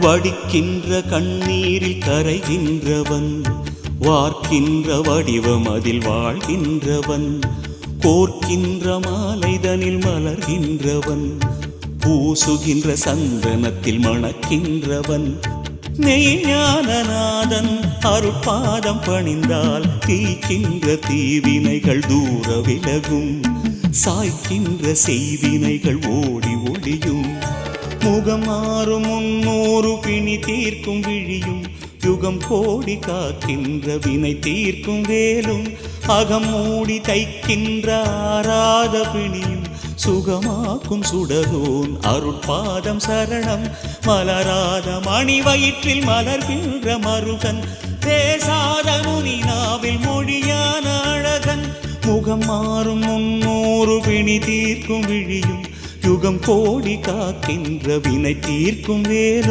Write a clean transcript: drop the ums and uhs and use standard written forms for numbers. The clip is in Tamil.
வடிக்கின்ற கண்ணீரில் கரைகின்றவன், வார்க்கின்ற வடிவம் அதில் வாழ்கின்றவன், கோர்க்கின்ற மாலைதனில் மலர்கின்றவன், பூசுகின்ற சந்தனத்தில் மணக்கின்றவன், மெய்ஞானநாதன் அருட்பாதம் பணிந்தால் தீக்கின்ற தீவினைகள் தூர விலகும், சாய்க்கின்ற செய்வினைகள் ஓடி ஒளியும், முகம் மாறும் 300 பிணி தீர்க்கும் விழியும், யுகம் கோடி காக்கின்ற வினை தீர்க்கும் வேலும், அகம் மூடி தைக்கின்ற ஆராத பிணியும், சுகமாக்கும் சுடரோன் அருட்பாதம் சரணம், மலராத மணி வயிற்றில் மலர்கின்ற மருகன், பேசாத முனினாவில் மொழியான அழகன், முகம் மாறும் 300 பிணி தீர்க்கும் விழியும், யுகம் கோடி காக்கின்ற வினை தீர்க்கும் வேலும்.